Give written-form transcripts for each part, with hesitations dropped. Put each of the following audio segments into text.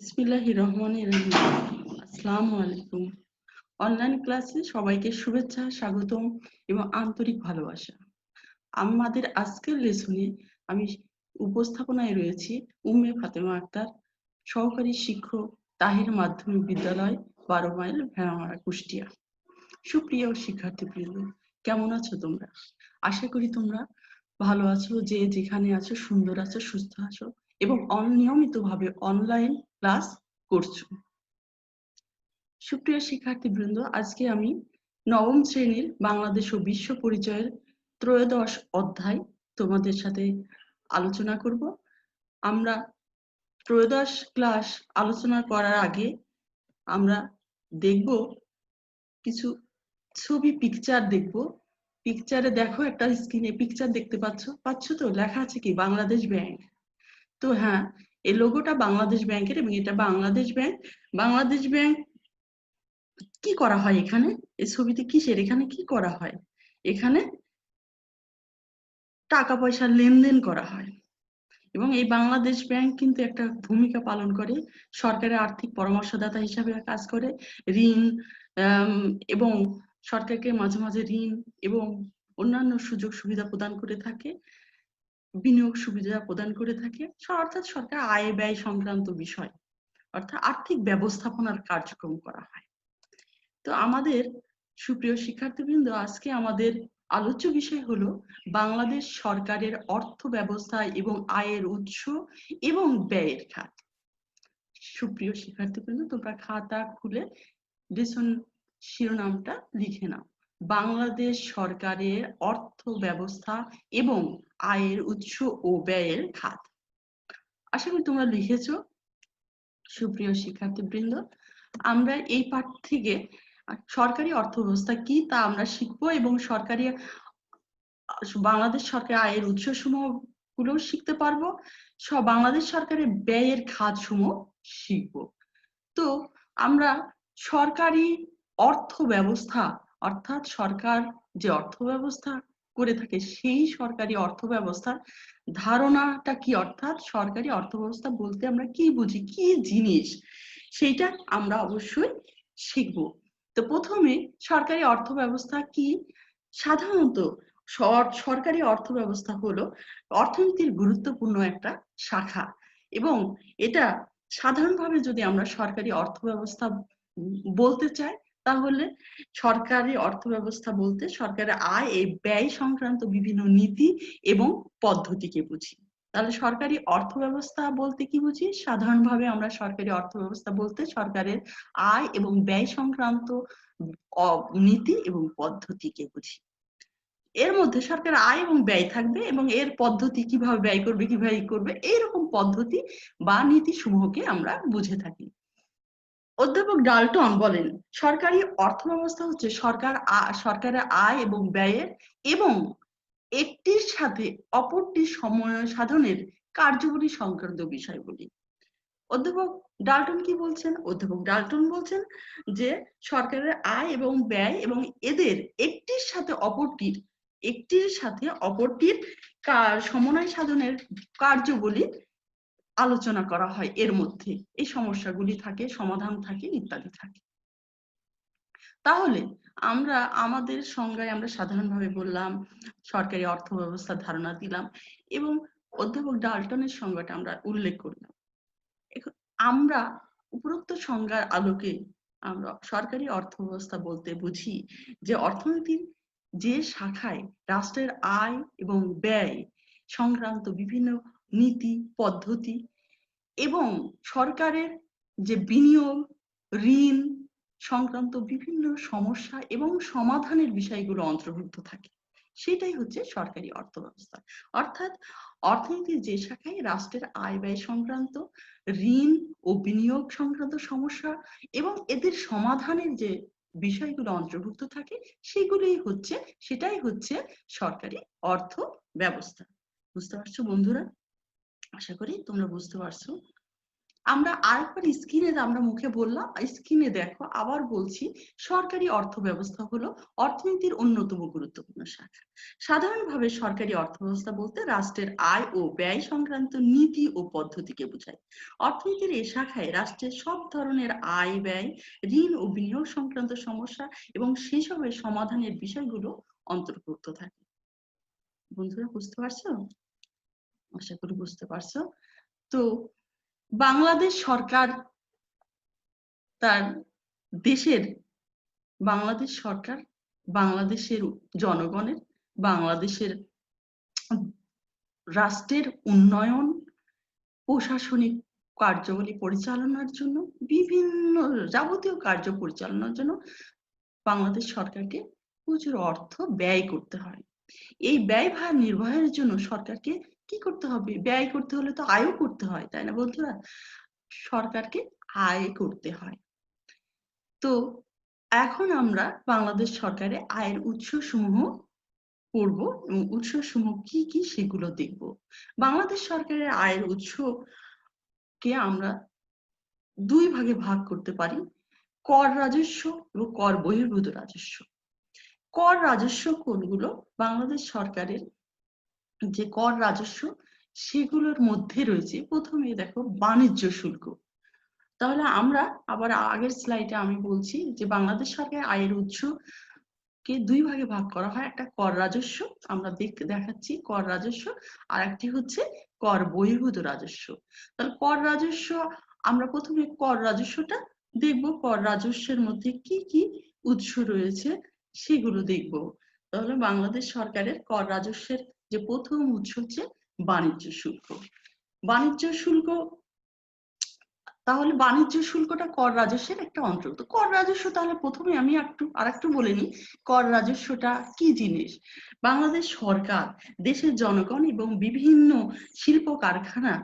বিসমিল্লাহির রহমানির রহিম। আসসালামু আলাইকুম। অনলাইন ক্লাসে সবাইকে শুভেচ্ছা, স্বাগতম এবং আন্তরিক ভালোবাসা। আমাদের আজকের লেসনে আমি উপস্থাপনায় রয়েছি উম্মে ফাতেমা আক্তার, সহকারী শিক্ষক, তাহির মাধ্যমিক বিদ্যালয়, 12 মাইল, ভেড়ামারা, কুষ্টিয়া। সুপ্রিয় শিক্ষার্থীবৃন্দ, কেমন আছো তোমরা? আশা করি তোমরা ভালো আছো, যে যেখানে আছো সুন্দর আছো, সুস্থ আছো এবং অনিয়মিতভাবে অনলাইন ক্লাস করছো। সুপ্রিয় শিক্ষার্থীবৃন্দ, আজকে আমি নবম শ্রেণীর বাংলাদেশ ও বিশ্ব পরিচয়ের ত্রয়োদশ অধ্যায় তোমাদের সাথে আলোচনা করব। আমরা ত্রয়োদশ ক্লাস আলোচনা করার আগে আমরা দেখব কিছু ছবি, পিকচার দেখব। পিকচারে দেখো, একটা স্ক্রিনে পিকচার দেখতে পাচ্ছ তো? লেখা আছে কি? বাংলাদেশ ব্যাংক। তো হ্যাঁ, এই লোগোটা বাংলাদেশ ব্যাংকের এবং এটা বাংলাদেশ ব্যাংক। বাংলাদেশ ব্যাংক কি করা হয় এখানে? এই ছবিতে কিসের? এখানে কি করা হয়? এখানে টাকা পয়সার লেনদেন করা হয় এবং এই বাংলাদেশ ব্যাংক কিন্তু একটা ভূমিকা পালন করে, সরকারের আর্থিক পরামর্শদাতা হিসাবে কাজ করে। ঋণ এবং সরকারকে মাঝে মাঝে ঋণ এবং অন্যান্য সুযোগ সুবিধা প্রদান করে থাকে, বিনিয়োগ সুবিধা প্রদান করে থাকে, অর্থাৎ সরকার আয় ব্যয় সংক্রান্ত বিষয় অর্থাৎ আর্থিক ব্যবস্থাপনার কার্যক্রম করা হয়। তো আমাদের সুপ্রিয় শিক্ষার্থীবৃন্দ, আজকে আমাদের আলোচ্য বিষয় হলো বাংলাদেশ সরকারের অর্থ ব্যবস্থা এবং আয়ের উৎস এবং ব্যয়ের খাত। সুপ্রিয় শিক্ষার্থীবৃন্দ, তোমরা খাতা খুলে লেসন শিরোনামটা লিখে নাও, বাংলাদেশ সরকারের অর্থ ব্যবস্থা এবং আয়ের উৎস ও ব্যয়ের খাত। আশা করি তোমরা লিখেছো। সুপ্রিয় শিক্ষার্থীবৃন্দ, আমরা এই পাঠ থেকে সরকারি অর্থব্যবস্থা কি তা আমরা শিখবো এবং বাংলাদেশ সরকারের আয়ের উৎসসমূহ গুলো শিখতে পারবো, বাংলাদেশ সরকারের ব্যয়ের খাত সমূহ শিখবো। তো আমরা সরকারি অর্থ ব্যবস্থা অর্থাৎ সরকার যে অর্থ ব্যবস্থা করে থাকে সেই সরকারি অর্থ ব্যবস্থার ধারণাটা কি, অর্থাৎ সরকারি অর্থ ব্যবস্থা বলতে আমরা কি বুঝি, কি জিনিস, সেইটা আমরা অবশ্যই শিখবো। তো প্রথমে সরকারি অর্থ ব্যবস্থা কি? সাধারণত সরকারি অর্থ ব্যবস্থা হলো অর্থনীতির গুরুত্বপূর্ণ একটা শাখা এবং এটা সাধারণভাবে যদি আমরা সরকারি অর্থ ব্যবস্থা বলতে চাই, তাহলে সরকারি অর্থ ব্যবস্থা বলতে সরকারের আয় এই ব্যয় সংক্রান্ত বিভিন্ন নীতি এবং পদ্ধতিকে বুঝি। তাহলে সরকারি অর্থ ব্যবস্থা বলতে কি বুঝি? সাধারণভাবে আমরা সরকারি অর্থ ব্যবস্থা বলতে সরকারের আয় এবং ব্যয় সংক্রান্ত নীতি এবং পদ্ধতিকে বুঝি। এর মধ্যে সরকার আয় এবং ব্যয় থাকবে এবং এর পদ্ধতি, কিভাবে ব্যয় করবে, কিভাবে করবে, এইরকম পদ্ধতি বা নীতি সমূহকে আমরা বুঝে থাকি। অধ্যাপক ডাল্টন বলেন, সরকারি অর্থ ব্যবস্থা হচ্ছে সরকারের আয় এবং ব্যয়ের এবং একটির সাথে অপরটির সমন্বয় সাধনের কার্যকরী সংক্রান্ত বিষয়গুলি। অধ্যাপক ডাল্টন কি বলছেন? অধ্যাপক ডাল্টন বলছেন যে সরকারের আয় এবং ব্যয় এবং এদের একটির সাথে অপরটির সমন্বয় সাধনের কার্যগুলি আলোচনা করা হয়। এর মধ্যে এই সমস্যাগুলি থাকে, সমাধান থাকে, ইত্যাদি থাকে। তাহলে আমরা আমাদের সংজ্ঞায় আমরা সাধারণভাবে বললাম, সরকারি অর্থ ব্যবস্থার ধারণা দিলাম এবং অধ্যাপক ডাল্টনের সংজ্ঞাটা আমরা উল্লেখ করলাম। আমরা উপরোক্ত সংজ্ঞার আলোকে আমরা সরকারি অর্থ ব্যবস্থা বলতে বুঝি যে অর্থনীতির যে শাখায় রাষ্ট্রের আয় এবং ব্যয় সংক্রান্ত বিভিন্ন নীতি, পদ্ধতি এবং সরকারের যে বিনিয়োগ, ঋণ সংক্রান্ত বিভিন্ন সমস্যা এবং সমাধানের বিষয়গুলো অন্তর্ভুক্ত থাকে, সেটাই হচ্ছে সরকারি অর্থ ব্যবস্থা। অর্থাৎ অর্থনীতির যে শাখায় রাষ্ট্রের আয় ব্যয় সংক্রান্ত, ঋণ ও বিনিয়োগ সংক্রান্ত সমস্যা এবং এদের সমাধানের যে বিষয়গুলো অন্তর্ভুক্ত থাকে, সেটাই হচ্ছে সরকারি অর্থ ব্যবস্থা। বুঝতে পারছো বন্ধুরা? আশা করি তোমরা বুঝতে পারছো। আমরা আরেকবার স্ক্রিনে আমরা মুখে বললাম, স্ক্রিনে দেখো আবার বলছি, সরকারি অর্থ ব্যবস্থা হলো অর্থনীতির অন্যতম গুরুত্বপূর্ণ শাখা। সাধারণভাবে সরকারি অর্থ ব্যবস্থা বলতে রাষ্ট্রের আয় ও ব্যয় সংক্রান্ত নীতি ও পদ্ধতিকে বোঝায়। অর্থনীতির এই শাখায় রাষ্ট্রের সব ধরনের আয় ব্যয়, ঋণ ও বিনিয়োগ সংক্রান্ত সমস্যা এবং সেসবের সমাধানের বিষয়গুলো অন্তর্ভুক্ত থাকে। বন্ধুরা বুঝতে পারছো? আশা করি বুঝতে পারছো। তো বাংলাদেশ সরকার তার দেশের, বাংলাদেশ সরকার বাংলাদেশের জনগণের, বাংলাদেশের রাষ্ট্রের উন্নয়ন, প্রশাসনিক কার্যাবলী পরিচালনার জন্য, বিভিন্ন যাবতীয় কার্য পরিচালনার জন্য বাংলাদেশ সরকারকে প্রচুর অর্থ ব্যয় করতে হয়। এই ব্যয়ভার নির্বাহের জন্য সরকারকে কি করতে হবে? ব্যয় করতে হলে তো আয়ও করতে হয়, তাই না বন্ধুরা? সরকারকে আয় করতে হয়। তো এখন আমরা বাংলাদেশ সরকারের আয়ের উৎস সমূহ পড়বো এবং উৎস সমূহ কি কি সেগুলো দেখব। বাংলাদেশ সরকারের আয়ের উৎসকে আমরা দুই ভাগে ভাগ করতে পারি, কর রাজস্ব এবং কর বহির্ভূত রাজস্ব। কর রাজস্ব কোনগুলো? বাংলাদেশ সরকারের যে কর রাজস্ব সেগুলোর মধ্যে রয়েছে, প্রথমে দেখো বাণিজ্য শুল্ক। তাহলে আমরা আবার আগের স্লাইডে আমি বলছি যে বাংলাদেশ সরকারের আয়ের উৎস কে দুই ভাগে ভাগ করা হয়, একটা কর রাজস্ব, আমরা দেখাচ্ছি কর রাজস্ব, আর একটি হচ্ছে কর বহির্ভূত রাজস্ব। তাহলে কর রাজস্ব, আমরা প্রথমে কর রাজস্বটা দেখব, কর রাজস্বের মধ্যে কি কি উৎস রয়েছে সেগুলো দেখব। তাহলে বাংলাদেশ সরকারের কর রাজস্বের যে প্রথম উৎস হচ্ছে বাণিজ্য শুল্ক। বাণিজ্য শুল্ক, তাহলে বাণিজ্য শুল্কটা কর রাজস্বের একটা অন্তর্গত। কর রাজস্ব তাহলে প্রথমে আমি আরেকটু বলে নিই, কর রাজস্বটা কি জিনিস। বাংলাদেশ সরকার দেশের জনগণ এবং বিভিন্ন শিল্প কারখানা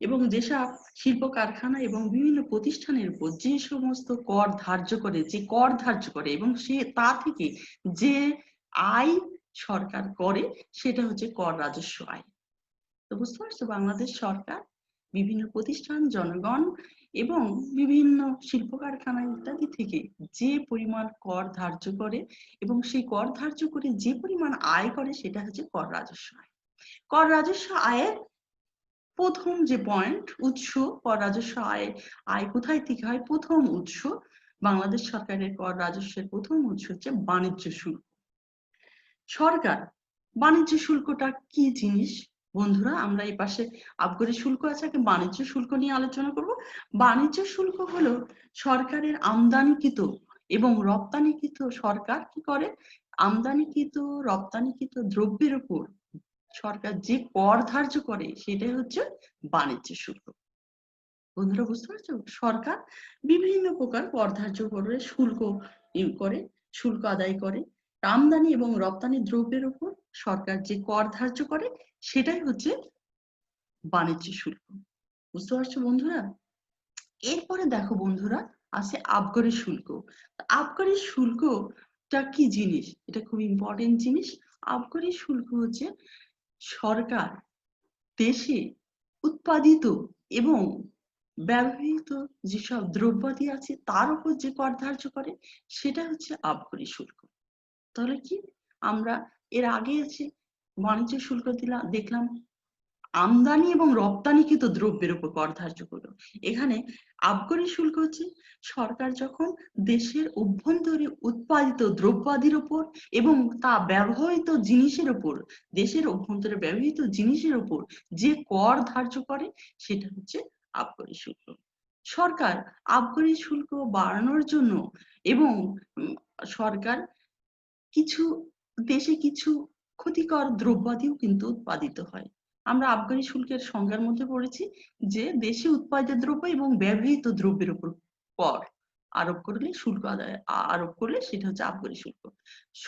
এবং যেসব শিল্প কারখানা এবং বিভিন্ন প্রতিষ্ঠানের উপর যে সমস্ত কর ধার্য করে, যে কর ধার্য করে এবং সে তা থেকে যে আয় সরকার করে সেটা হচ্ছে কর রাজস্ব আয়। তো বুঝতে পারছো, বাংলাদেশ সরকার বিভিন্ন প্রতিষ্ঠান, জনগণ এবং বিভিন্ন শিল্প কারখানা ইত্যাদি থেকে যে পরিমাণ কর ধার্য করে এবং সেই কর ধার্য করে যে পরিমাণ আয় করে সেটা হচ্ছে কর রাজস্ব আয়। কর রাজস্ব আয়ের প্রথম যে পয়েন্ট, উৎস, কর রাজস্ব আয় কোথায় থেকে হয়? প্রথম উৎস, বাংলাদেশ সরকারের কর রাজস্বের প্রথম উৎস হচ্ছে বাণিজ্য শুল্ক। সরকার বাণিজ্য শুল্কটা কি জিনিস? বন্ধুরা আমরা এই পাশে আবগারি শুল্ক আছে, বাণিজ্য শুল্ক নিয়ে আলোচনা করব। বাণিজ্য শুল্ক হলো সরকারের আমদানিকৃত এবং রপ্তানিকৃত, সরকার কি করে? আমদানিকৃত রপ্তানিকৃত দ্রব্যের উপর সরকার যে কর ধার্য করে সেটাই হচ্ছে বাণিজ্য শুল্ক। বন্ধুরা বুঝতে পারছো, সরকার বিভিন্ন প্রকার কর ধার্য করে, শুল্ক আদায় করে। আমদানি এবং রপ্তানি দ্রব্যের উপর সরকার যে কর ধার্য করে সেটাই হচ্ছে বাণিজ্য শুল্ক। বুঝতে পারছো বন্ধুরা? এরপরে দেখো বন্ধুরা, আছে আবগারি শুল্ক। আবগারি শুল্কটা কি জিনিস? এটা খুব ইম্পর্টেন্ট জিনিস। আবগারি শুল্ক হচ্ছে সরকার দেশে উৎপাদিত এবং ব্যবহৃত যেসব দ্রব্যাদি আছে তার উপর যে কর ধার্য করে সেটা হচ্ছে আবগারি শুল্ক। তাহলে কি, আমরা এর আগে আছে বাণিজ্য শুল্ক দেখলাম আমদানি এবং রপ্তানিকৃত দ্রব্যের উপর কর ধার্য করলো। এখানে আবগারি শুল্ক হচ্ছে সরকার যখন দেশের অভ্যন্তরে উৎপাদিত দ্রব্যাদির উপর এবং তা ব্যবহৃত জিনিসের উপর, দেশের অভ্যন্তরে ব্যবহৃত জিনিসের উপর যে কর ধার্য করে সেটা হচ্ছে আবগারি শুল্ক। সরকার আবগারি শুল্ক বাড়ানোর জন্য এবং সরকার কিছু দেশে কিছু ক্ষতিকর দ্রব্যাদিও কিন্তু উৎপাদিত হয়। আমরা আবগারি শুল্কের সংজ্ঞার মধ্যে পড়েছি যে দেশে উৎপাদিত দ্রব্য এবং ব্যবহৃত দ্রব্যের উপর কর আরোপ করলে, শুল্ক আরোপ করলে সেটা হচ্ছে আবগারি শুল্ক।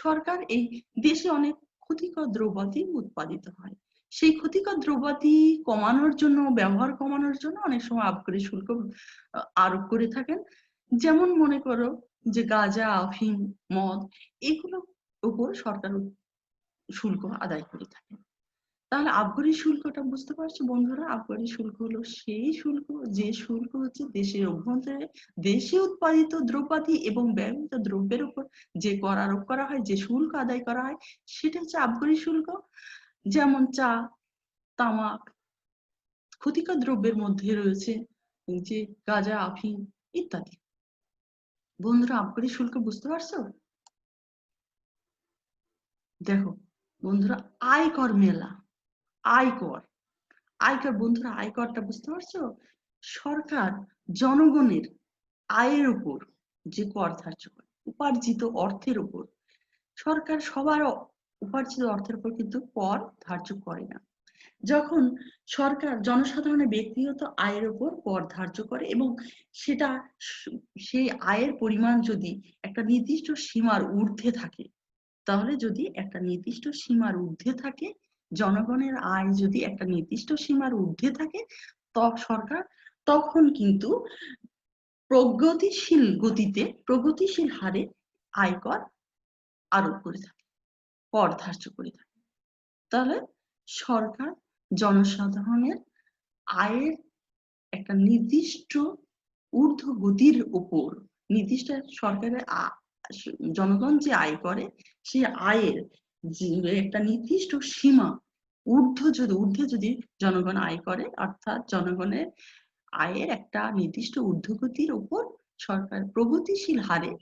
সরকার এই দেশে অনেক ক্ষতিকর দ্রব্যাদি উৎপাদিত হয়, সেই ক্ষতিকর দ্রব্যাদি কমানোর জন্য, ব্যবহার কমানোর জন্য অনেক সময় আবগারি শুল্ক আরোপ করে থাকেন। যেমন মনে করো যে গাঁজা, আফিম, মদ, এগুলো উপর সরকার শুল্ক আদায় করে থাকে। তাহলে আবগারি শুল্কটা বুঝতে পারছো বন্ধুরা? আবগারি শুল্ক হলো সেই শুল্ক, যে শুল্ক হচ্ছে দেশের অভ্যন্তরে দেশে উৎপাদিত দ্রব্যাদি এবং ব্যবহৃত দ্রব্যের উপর যে কর আরোপ করা হয়, যে শুল্ক আদায় করা হয়, সেটা হচ্ছে আবগারি শুল্ক। যেমন চা, তামাক, ক্ষতিকর দ্রব্যের মধ্যে রয়েছে যে গাঁজা, আফিম ইত্যাদি। বন্ধুরা, আবগারি শুল্ক বুঝতে পারছো? দেখো বন্ধুরা, আয়কর মেলা, আয়কর, আয়কর বন্ধুরা, আয়করটা বুঝতে পারছো? সরকার জনগণের আয়ের উপর যে কর ধার্য করে, উপার্জিত অর্থের উপর। সরকার সবার উপার্জিত অর্থের উপর কিন্তু কর ধার্য করে না। যখন সরকার জনসাধারণের ব্যক্তিগত আয়ের উপর কর ধার্য করে এবং সেটা সেই আয়ের পরিমাণ যদি একটা নির্দিষ্ট সীমার ঊর্ধ্বে থাকে, তাহলে যদি একটা নির্দিষ্ট সীমার ঊর্ধ্বে থাকে, জনগণের আয় যদি একটা নির্দিষ্ট সীমার ঊর্ধ্বে থাকে, সরকার তখন কিন্তু প্রগতিশীল গতিতে, প্রগতিশীল হারে আয়কর আরোপ করে থাকে, কর ধার্য করে থাকে। তাহলে সরকার জনসাধারণের আয়ের একটা নির্দিষ্ট ঊর্ধ্বগতির উপর, নির্দিষ্ট সরকারের জনগণ যে আয় করে, সেই আয়ের একটা নির্দিষ্ট সীমা ঊর্ধ্বে যদি জনগণ আয় করে, অর্থাৎ জনগণের আয়ের একটা নির্দিষ্ট ঊর্ধ্বগতির উপর সরকার প্রগতিশীল হারে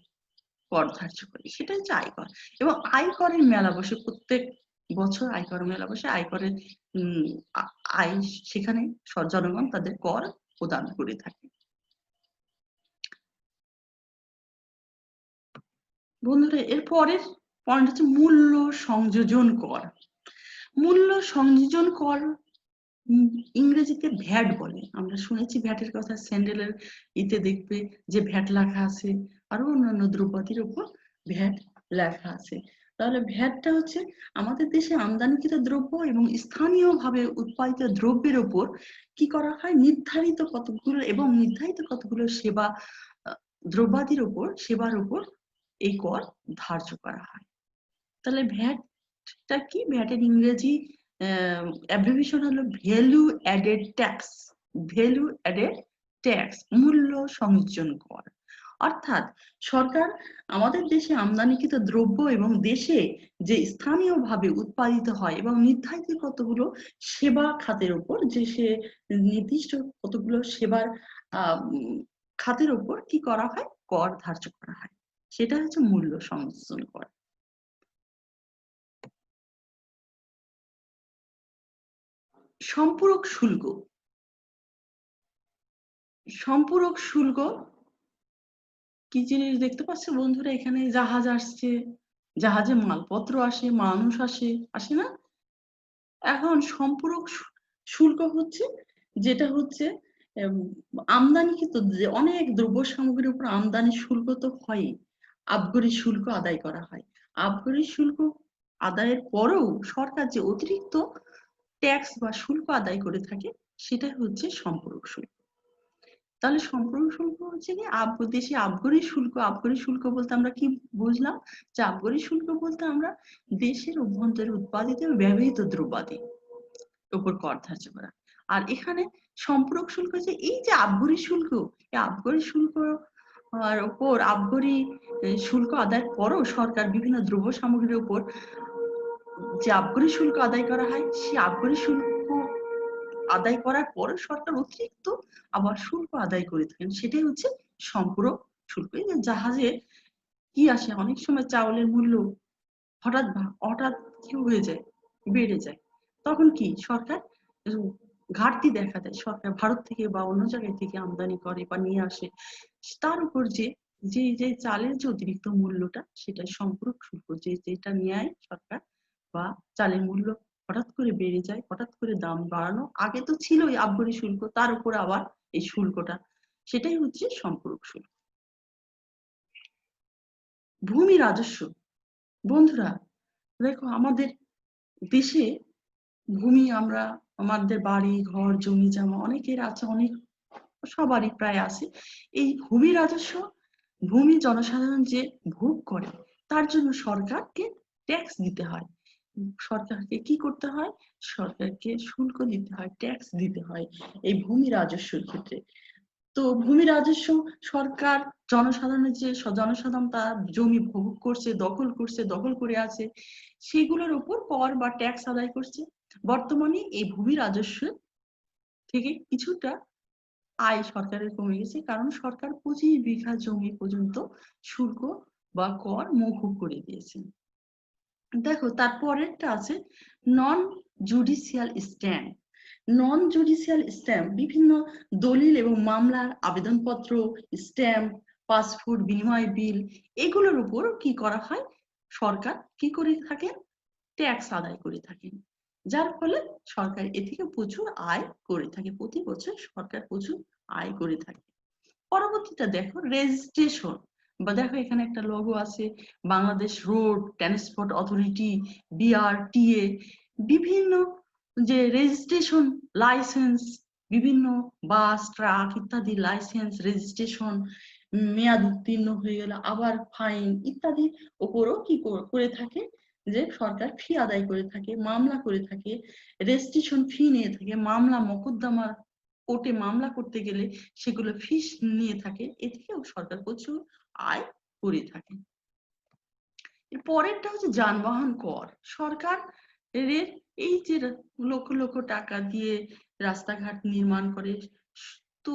কর ধার্য করে, সেটা হচ্ছে আয়কর। এবং আয়করের মেলা বসে, প্রত্যেক বছর আয়কর মেলা বসে, আয়করের আয় সেখানে জনগণ তাদের কর প্রদান করে থাকে। বন্ধুরা, এর পরের পয়েন্ট হচ্ছে মূল্য সংযোজন কর। মূল্য সংযোজন কর ইংরেজিতে ভ্যাট বলে। আমরা শুনেছি ভ্যাটের কথা, স্যান্ডেলের ইতে দেখবে যে ভ্যাট লেখা আছে, আরো অন্যান্য দ্রব্যাদির উপর ভ্যাট লেখা আছে। তাহলে ভ্যাটটা হচ্ছে আমাদের দেশে আমদানিকৃত দ্রব্য এবং স্থানীয়ভাবে উৎপাদিত দ্রব্যের উপর কি করা হয়, নির্ধারিত কতগুলো সেবা দ্রব্যাদির উপর, সেবার উপর এই কর ধার্য করা হয়। তাহলে ভ্যাটটা কি? ভ্যাটের ইংরেজি অ্যাব্রিভিয়েশন হলো value added tax. Value added tax, মূল্য সংযোজন কর। অর্থাৎ সরকার আমাদের দেশে আমদানিকৃত দ্রব্য এবং দেশে যে স্থানীয়ভাবে উৎপাদিত হয় এবং নির্ধারিত কতগুলো সেবা খাতের উপর, যে সে নির্দিষ্ট কতগুলো সেবার খাতের উপর কি করা হয়, কর ধার্য করা হয়, সেটা হচ্ছে মূল্য সংযোজন কর। সম্পূরক শুল্ক। সম্পূরক শুল্ক কি জিনিস দেখতে পাচ্ছ বন্ধুরা? এখানে জাহাজ আসছে, জাহাজে মালপত্র আসে, মানুষ আসে না? এখন সম্পূরক শুল্ক হচ্ছে যেটা হচ্ছে আমদানিকৃত যে অনেক দ্রব্য সামগ্রীর উপর আমদানি শুল্ক তো হয়, আবগারি শুল্ক আদায় করা হয়। আবগারি শুল্ক আদায়ের পরেও সরকার যে অতিরিক্ত ট্যাক্স বা শুল্ক আদায় করে থাকে, সেটা হচ্ছে সম্পূরক শুল্ক। তাহলে সম্পূরক শুল্ক হচ্ছে কি, দেশে আবগারি শুল্ক। আবগারি শুল্ক বলতে আমরা কি বুঝলাম? যে আবগারি শুল্ক বলতে আমরা দেশের অভ্যন্তরে উৎপাদিত ব্যবহৃত দ্রব্যাদি উপর কর ধার্য করা। আর এখানে সম্পূরক শুল্ক হচ্ছে এই যে আবগারি শুল্ক, এই আবগারি শুল্ক আর উপর আবগারি শুল্ক আদায়ের পরও সরকার বিভিন্ন দ্রব্য সামগ্রীর উপর যে আবগারি শুল্ক আদায় করা হয়, সেই আবগারি শুল্ক আদায় করার পরে সরকার অতিরিক্ত আবার শুল্ক আদায় করে থাকেন, সেটাই হচ্ছে সম্পূরক শুল্ক। এই যে জাহাজে কি আসে, অনেক সময় চাউলের মূল্য হঠাৎ কি হয়ে যায়, বেড়ে যায়, তখন কি সরকার ঘাটতি দেখা দেয়, সরকার ভারত থেকে বা অন্য জায়গা থেকে আমদানি করে বা নিয়ে আসে, তার উপর যে যে যে চালের যে অতিরিক্ত মূল্যটা, সেটা সম্পূরক শুল্ক। যেটা নেয় সরকার, বা চালের মূল্য হঠাৎ করে বেড়ে যায়, হঠাৎ করে দাম বাড়ানো, আগে তো ছিলই আবগারি শুল্ক, তার উপরে আবার এই শুল্কটা, সেটাই হচ্ছে সম্পূরক শুল্ক। ভূমি রাজস্ব। বন্ধুরা দেখো, আমাদের দেশে ভূমি, আমরা আমাদের বাড়ি ঘর জমি জমা অনেকের আছে, অনেক সবারই প্রায় আছে। এই ভূমি রাজস্ব, ভূমি জনসাধারণ যে ভোগ করে, তার জন্য সরকারকে ট্যাক্স দিতে হয়। সরকারকে কি করতে হয়? সরকারকে শুল্ক দিতে হয়, ট্যাক্স দিতে হয় এই ভূমি রাজস্বের ক্ষেত্রে। তো ভূমি রাজস্ব সরকার জনসাধারণের যে জনসাধারণ তার জমি ভোগ করছে, দখল করে আছে, সেগুলোর উপর কর বা ট্যাক্স আদায় করছে। বর্তমানে এই ভূমি রাজস্ব থেকে কিছুটা আয় সরকারের কমে গেছে, কারণ সরকার 25 বিঘা জমি পর্যন্ত শুল্ক বা কর মওকুফ করে দিয়েছে। দেখো তারপরেরটা আছে নন জুডিশিয়াল স্ট্যাম্প। নন জুডিশিয়াল স্ট্যাম্প বিভিন্ন দলিল এবং মামলার আবেদনপত্র, স্ট্যাম্প, পাসপোর্ট বিনিময় বিল, এগুলোর উপর কি করা হয়? সরকার কি করে থাকে? ট্যাক্স আদায় করে থাকেন, যার ফলে সরকার এ থেকে প্রচুর আয় করে থাকে। প্রতি বছর সরকার প্রচুর আয় করে থাকে। পরবর্তীটা দেখো রেজিস্ট্রেশন, বা দেখো এখানে একটা লোগো আছে, Bangladesh road transport authority, BRTA, বিভিন্ন যে রেজিস্ট্রেশন লাইসেন্স, বিভিন্ন বাস ট্রাক ইত্যাদি লাইসেন্স রেজিস্ট্রেশন মেয়াদ উত্তীর্ণ হয়ে গেলে আবার ফাইন ইত্যাদির উপরও কি করে থাকে? যে সরকার ফি আদায় করে থাকে, মামলা করে থাকে, রেজিস্ট্রেশন ফি নিয়ে থাকে, মামলা মোকদ্দমা কোর্টে মামলা করতে গেলে সেগুলো ফিস নিয়ে থাকে, এ থেকেও সরকার প্রচুর আয় করে থাকে। এর পরেরটা হচ্ছে যানবাহন কর। সরকার এই যে লক্ষ লক্ষ টাকা দিয়ে রাস্তাঘাট নির্মাণ করে, তো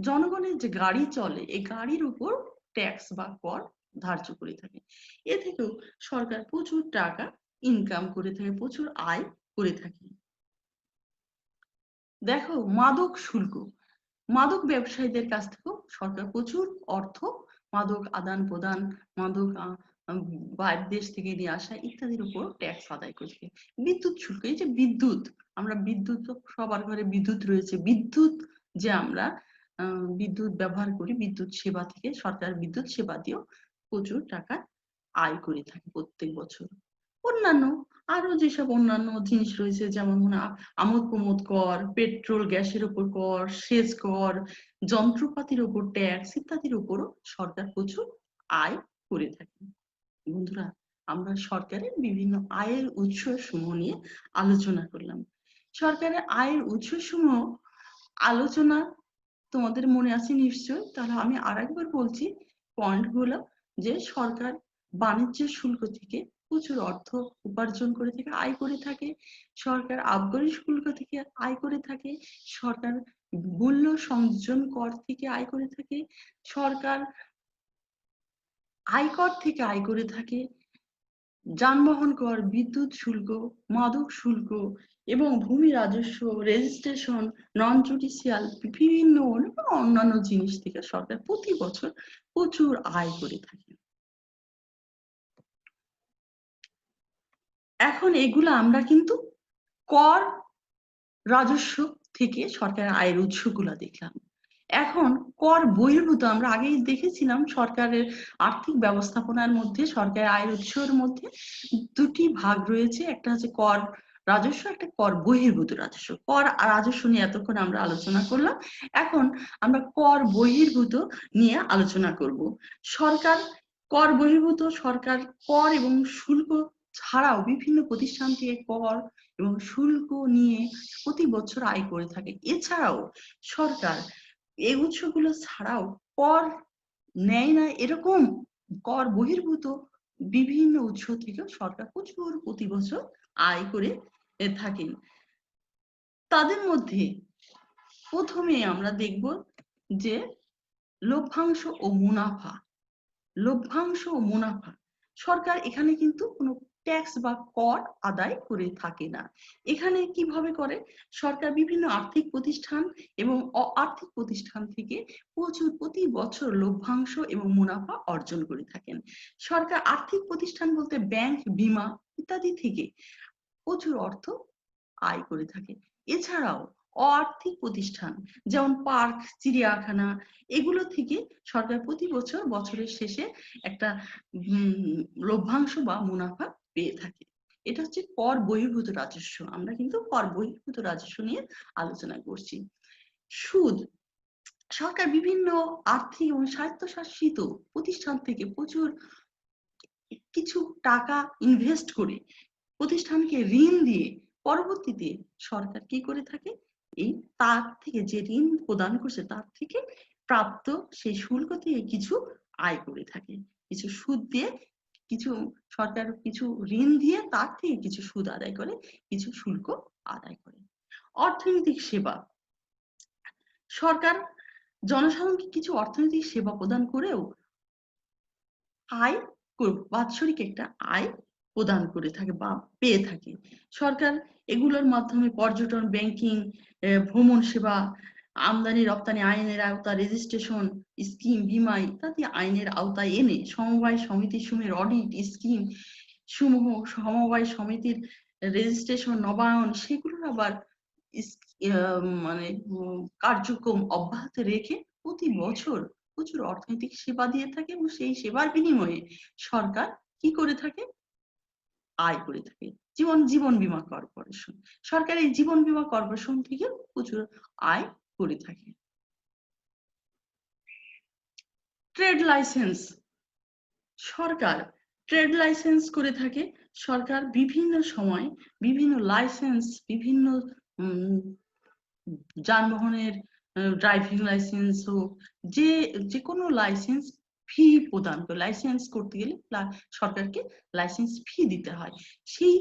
জনগণের যে গাড়ি চলে এই গাড়ির উপর ট্যাক্স বা কর ধার্য করে থাকে। এ থেকেও সরকার প্রচুর টাকা ইনকাম করে থাকে, প্রচুর আয় করে থাকে। দেখো মাদক শুল্ক, মাদক ব্যবসায়ীদের কাছ থেকেও সরকার প্রচুর অর্থ মাদক আদান প্রদান, মাদক বাইরের দেশ থেকে নিয়ে আসা ইত্যাদির উপর ট্যাক্স আদায় করছে। বিদ্যুৎ শুল্ক, এই যে বিদ্যুৎ, আমরা বিদ্যুৎ সবার ঘরে বিদ্যুৎ রয়েছে, বিদ্যুৎ যে আমরা বিদ্যুৎ ব্যবহার করি, বিদ্যুৎ সেবা থেকে সরকার বিদ্যুৎ সেবা দিয়েও প্রচুর টাকা আয় করে থাকে প্রত্যেক বছর। অন্যান্য আরো যেসব অন্যান্য জিনিস রয়েছে, যেমন আমোদ প্রমোদ কর, পেট্রোল গ্যাসের উপর কর, সেচ কর, যন্ত্রপাতির উপর ট্যাক্স ইত্যাদির উপরও সরকার প্রচুর আয় করে থাকে। বন্ধুরা, আমরা সরকারের বিভিন্ন আয়ের উৎস সমূহ নিয়ে আলোচনা করলাম। সরকারের আয়ের উৎস সমূহ আলোচনা তোমাদের মনে আছে নিশ্চয়, তাহলে আমি আরেকবার বলছি পয়েন্ট গুলো, যে সরকার বাণিজ্য শুল্ক থেকে প্রচুর অর্থ উপার্জন করে থাকে, আয় করে থাকে। সরকার আবগারি শুল্ক থেকে আয় করে থাকে। সরকার মূল্য সংযোজন কর থেকে আয় করে থাকে। সরকার আয়কর থেকে আয় করে থাকে। যানবাহন কর, বিদ্যুৎ শুল্ক, মাদক শুল্ক এবং ভূমি রাজস্ব, রেজিস্ট্রেশন, নন জুডিশিয়াল বিভিন্ন অন্যান্য জিনিস থেকে সরকার প্রতি বছর প্রচুর আয় করে থাকে। এখন এগুলো আমরা কিন্তু কর রাজস্ব থেকে সরকারের আয়ের উৎসগুলো দেখলাম। এখন কর বহির্ভূত আমরা আগেই দেখেছিলাম সরকারের আর্থিক ব্যবস্থাপনার মধ্যে সরকারের আয়ের উৎসের মধ্যে দুটি ভাগ রয়েছে, একটা হচ্ছে কর রাজস্ব, একটা কর বহির্ভূত রাজস্ব। কর রাজস্ব নিয়ে এতক্ষণ আমরা আলোচনা করলাম, এখন আমরা কর বহির্ভূত নিয়ে আলোচনা করব। সরকার কর বহির্ভূত, সরকার কর এবং শুল্ক ছাড়াও বিভিন্ন প্রতিষ্ঠান থেকে কর এবং শুল্ক নিয়ে প্রতি বছর আয় করে থাকে। এছাড়াও সরকার এই উৎসগুলো ছাড়াও কর নেয় না এরকম কর বহির্ভূত বিভিন্ন উৎস থেকে সরকার প্রচুর প্রতি বছর আয় করে থাকেন। তাদের মধ্যে প্রথমে আমরা দেখব যে লভ্যাংশ ও মুনাফা। লভ্যাংশ ও মুনাফা, সরকার এখানে কিন্তু কোনো ট্যাক্স বা কর আদায় করে থাকে না। এখানে কিভাবে করে? সরকার বিভিন্ন আর্থিক প্রতিষ্ঠান এবং আর্থিক প্রতিষ্ঠান থেকে প্রচুর প্রতি বছর লভ্যাংশ এবং মুনাফা অর্জন করে থাকেন। সরকার আর্থিক প্রতিষ্ঠান বলতে ব্যাংক, বীমা ইত্যাদি থেকে প্রচুর অর্থ আয় করে থাকে। এছাড়াও আর্থিক প্রতিষ্ঠান যেমন পার্ক, চিড়িয়াখানা, এগুলো থেকে সরকার প্রতি বছর বছরের শেষে একটা লভ্যাংশ বা মুনাফা পেয়ে থাকে। এটা হচ্ছে কর বহির্ভূত রাজস্ব। আমরা কিন্তু কর বহির্ভূত রাজস্ব নিয়ে আলোচনা করছি। সুদ, সরকার বিভিন্ন আর্থিক এবং স্বায়ত্তশাসিত প্রতিষ্ঠান থেকে প্রচুর কিছু টাকা ইনভেস্ট করে প্রতিষ্ঠানকে ঋণ দিয়ে পরবর্তীতে সরকার কি করে থাকে, এই তার থেকে যে ঋণ প্রদান করছে তার থেকে প্রাপ্ত সেই শুল্ক থেকে কিছু আয় করে থাকে, কিছু সুদ দিয়ে, কিছু সরকার কিছু ঋণ দিয়ে তার থেকে কিছু সুদ আদায় করে, কিছু শুল্ক আদায় করে। অর্থনৈতিক সেবা, সরকার জনসাধারণকে কিছু অর্থনৈতিক সেবা প্রদান করেও আয়, বাৎসরিক একটা আয় প্রদান করে থাকে বা পেয়ে থাকে। সরকার এগুলোর মাধ্যমে পর্যটন, ব্যাংকিং, ভ্রমণ সেবা, আমদানি রপ্তানি আইনের আওতা, রেজিস্ট্রেশন স্কিম, বীমা ইত্যাদি আইনের আওতায় এনে সমবায় সমিতি সমূহের অডিট স্কিম সমূহ, সমবায় সমিতির রেজিস্ট্রেশন, নবায়ন, সেগুলোর আবার মানে কার্যক্রম অব্যাহত রেখে প্রতি বছর প্রচুর অর্থনৈতিক সেবা দিয়ে থাকে এবং সেই সেবার বিনিময়ে সরকার কি করে থাকে, আয় করে থাকে। জীবন বীমা কর্পোরেশন, সরকার এই জীবন বীমা কর্পোরেশন থেকে প্রচুর আয় করে থাকে। ট্রেড লাইসেন্স, সরকার ট্রেড লাইসেন্স করে থাকে। সরকার বিভিন্ন সময় বিভিন্ন লাইসেন্স, বিভিন্ন যানবাহনের ড্রাইভিং লাইসেন্স হোক, যে কোনো লাইসেন্স ফি প্রদান করে, লাইসেন্স করতে গেলে সরকারকে লাইসেন্স ফি দিতে হয়। সেই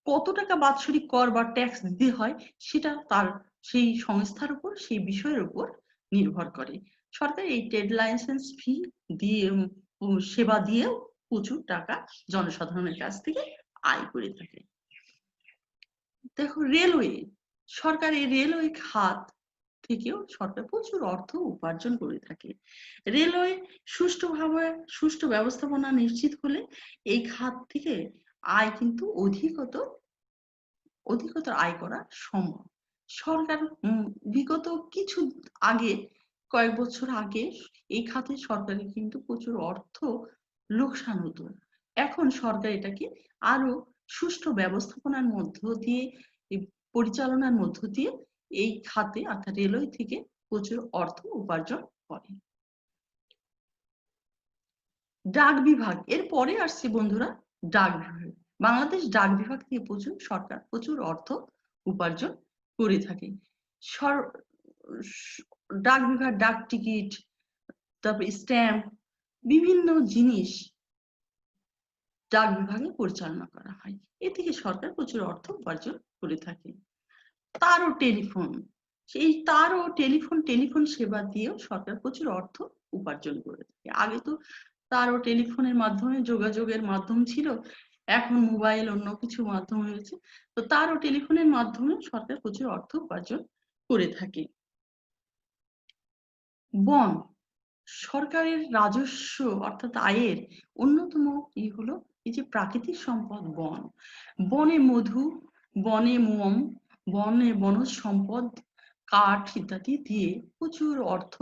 কত টাকা বাৎসরিক কর বা ট্যাক্স দিতে হয় সেটা তার সেই সংস্থার উপর, সেই বিষয়ের উপর নির্ভর করে। সরকার এই ট্রেড লাইসেন্স ফি দিয়ে সেবা দিয়েও প্রচুর টাকা জনসাধারণের কাছ থেকে আয় করে থাকে। দেখো রেলওয়ে, সরকার এই রেলওয়ে খাত থেকেও সরকার প্রচুর অর্থ উপার্জন করে থাকে। রেলওয়ে সুষ্ঠু ব্যবস্থাপনা নিশ্চিত হলে এই খাত থেকে আয় কিন্তু অধিকতর আয় করা সম্ভব। সরকার বিগত কিছু আগে, কয়েক বছর আগে এই খাতে সরকারের কিন্তু প্রচুর অর্থ লোকসান হতো। এখন সরকার এটাকে আরো সুষ্ঠু ব্যবস্থাপনার মধ্য দিয়ে, পরিচালনার মধ্য দিয়ে এই খাতে অর্থাৎ রেলওয়ে থেকে প্রচুর অর্থ উপার্জন করে। ডাক বিভাগ, এর পরে আসছে বন্ধুরা ডাক বিভাগ। বাংলাদেশ ডাক বিভাগ থেকে সরকার প্রচুর অর্থ উপার্জন করে থাকে। ডাক বিভাগ ডাক টিকিট, তারপর স্ট্যাম্প, বিভিন্ন জিনিস ডাক বিভাগে পরিচালনা করা হয়। এ থেকে সরকার প্রচুর অর্থ উপার্জন করে থাকে। তার ও টেলিফোন, সেই তার ও টেলিফোন সেবা দিয়েও সরকার প্রচুর অর্থ উপার্জন করে থাকে। আগে তো তার ও টেলিফোনের মাধ্যমে যোগাযোগের মাধ্যম ছিল, এখন মোবাইল অন্য কিছু মাধ্যম হয়েছে। তো তার ও টেলিফোনের মাধ্যমে সরকার প্রচুর অর্থ উপার্জন করে থাকে। বন, সরকারের রাজস্ব অর্থাৎ আয়ের অন্যতম হলো এই যে প্রাকৃতিক সম্পদ বন। বনে মধু, বনে মোম, বনজ সম্পদ, কাঠ ইত্যাদি দিয়ে প্রচুর অর্থ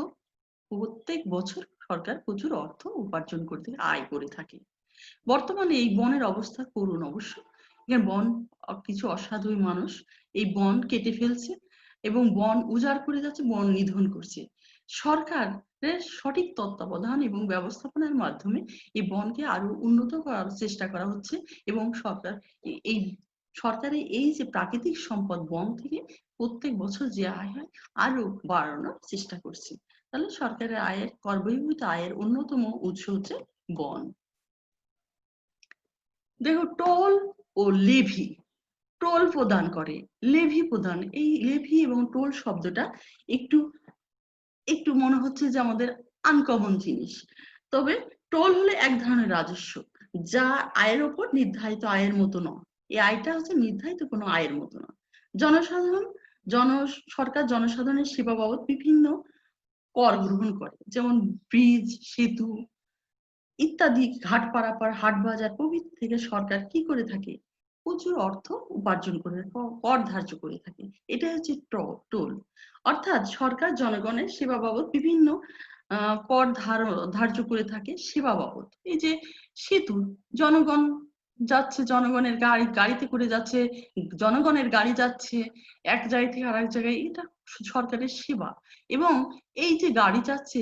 প্রত্যেক বছর সরকার প্রচুর অর্থ উপার্জন করতে, আয় করে থাকে। বর্তমানে এই বনের অবস্থা করুণ অবশ্য। বন, কিছু অসাধু মানুষ এই বন কেটে ফেলছে এবং বন উজাড় করে যাচ্ছে, বন নিধন করছে। সরকারের সঠিক তত্ত্বাবধান এবং ব্যবস্থাপনার মাধ্যমে এই বনকে আরো উন্নত করার চেষ্টা করা হচ্ছে এবং এই সরকারের এই যে প্রাকৃতিক সম্পদ বন থেকে প্রত্যেক বছর যে আয় হয় আরো বাড়ানোর চেষ্টা করছে। তাহলে সরকারের আয়ের, কর বহির্ভূত আয়ের অন্যতম উৎস হচ্ছে বন। দেখো টোল ও লেভি, টোল প্রদান করে, লেভি প্রদান, এই লেভি এবং টোল শব্দটা একটু একটু মনে হচ্ছে যে আমাদের আনকমন জিনিস। তবে টোল হলে এক ধরনের রাজস্ব যা আয়ের ওপর নির্ধারিত আয়ের মতো নয়। এই আয়টা হচ্ছে নির্ধারিত কোনো আয়ের মতো নয়। সরকার জনসাধারণের সেবা বাবদ বিভিন্ন কর গ্রহণ করে, যেমন ব্রিজ, সেতু ইত্যাদি, ঘাট পারাপার, হাট বাজার প্রভৃতি থেকে সরকার কি করে থাকে, প্রচুর অর্থ উপার্জন করে, কর ধার্য করে থাকে। এটা হচ্ছে টোল। অর্থাৎ সরকার জনগণের সেবা বাবদ বিভিন্ন কর ধার্য করে থাকে সেবা বাবদ। এই যে সেতু, জনগণ যাচ্ছে, জনগণের গাড়িতে করে যাচ্ছে, জনগণের গাড়ি যাচ্ছে এক জায়গা থেকে আরেক জায়গায়, এটা সরকারের সেবা। এবং এই যে গাড়ি যাচ্ছে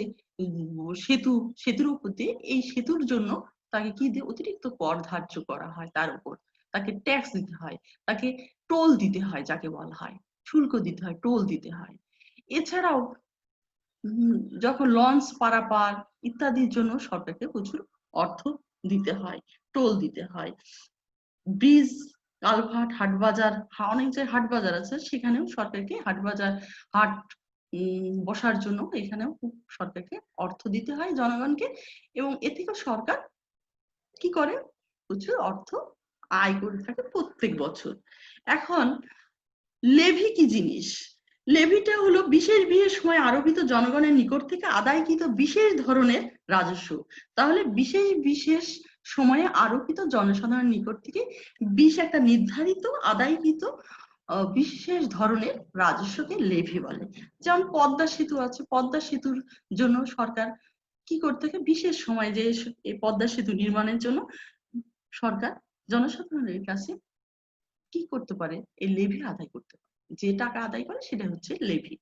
সেতুর উপর দিয়ে, এই সেতুর জন্য তাকে কি দিয়ে অতিরিক্ত কর ধার্য করা হয় তার উপর। তাকে ট্যাক্স দিতে হয়, তাকে টোল দিতে হয়, যাকে বলা হয় শুল্ক দিতে হয়, টোল দিতে হয়। এছাড়াও যখন লঞ্চ পারাপার ইত্যাদির জন্য সরকারকে প্রচুর অর্থ দিতে হয়, টোল দিতে হয়। ব্রিজ, কালভার্ট, হাট বাজার, অনেক যে হাট বাজার আছে সেখানেও সরকারকে হাট বাজার, হাট বসার জন্য এখানেও সরকারকে অর্থ দিতে হয় জনগণকে, এবং এ থেকে সরকার কি করে, প্রচুর অর্থ আয় করে থাকে প্রত্যেক বছর। এখন লেভি কি জিনিস? লেভিটা হলো বিশেষ বিশেষ সময় আরোপিত জনগণের নিকট থেকে আদায়কৃত বিশেষ ধরনের রাজস্ব। তাহলে বিশেষ বিশেষ সময়ে আরোপিত জনসাধারণের নিকট থেকে একটা নির্ধারিত আদায়কৃত বিশেষ ধরনের রাজস্বকে লেভি বলে। যেমন পদ্মা সেতু আছে, পদ্মা সেতুর জন্য সরকার কি করতে থাকে, বিশেষ সময় যে এই পদ্মা সেতু নির্মাণের জন্য সরকার জনসাধারণের কাছে কি করতে পারে, এই লেভি আদায় করতে পারে। যে টাকা আদায় করে সেটা হচ্ছে লেভি।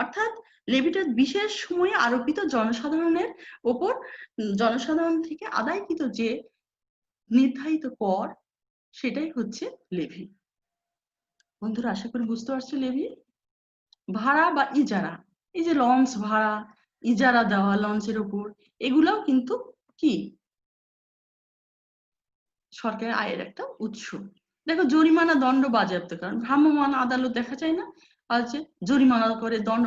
অর্থাৎ লেভিটা বিশেষ সময়ে আরোপিত জনসাধারণের ওপর, জনসাধারণ থেকে আদায়কৃত যে নির্ধারিত কর, সেটাই হচ্ছে লেভি। বন্ধুরা আশা করি বুঝতে পারছো লেভি। ভাড়া বা ইজারা, এই যে লঞ্চ ভাড়া, ইজারা দেওয়া লঞ্চের উপর, এগুলাও কিন্তু কি সরকারের আয়ের একটা উৎস। দেখো জরিমানা, দণ্ড, বাজেয়াপ্তকরণ, ভ্রাম্যমাণ আদালত দেখা যায় না, আছে জরিমানা করে দণ্ড,